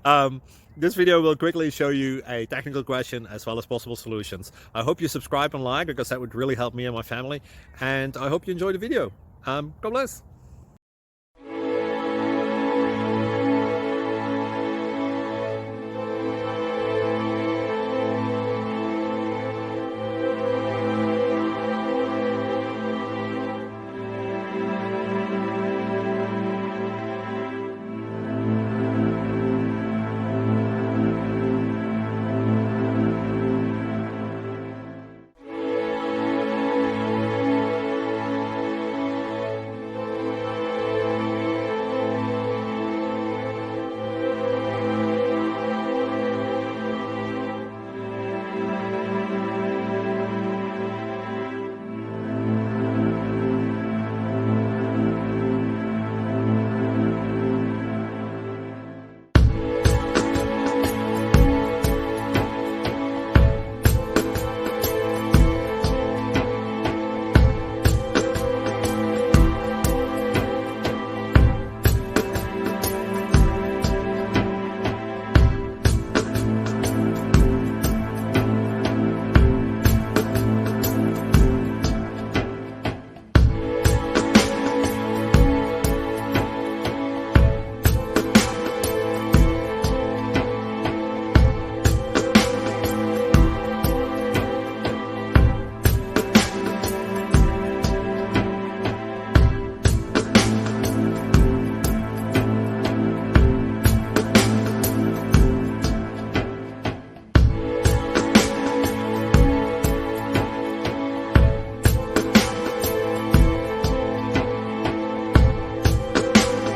um, this video will quickly show you a technical question as well as possible solutions. I hope you subscribe and like, because that would really help me and my family. And I hope you enjoy the video. God bless.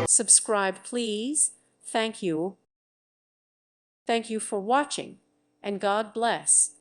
Subscribe, please. Thank you. Thank you for watching, and God bless.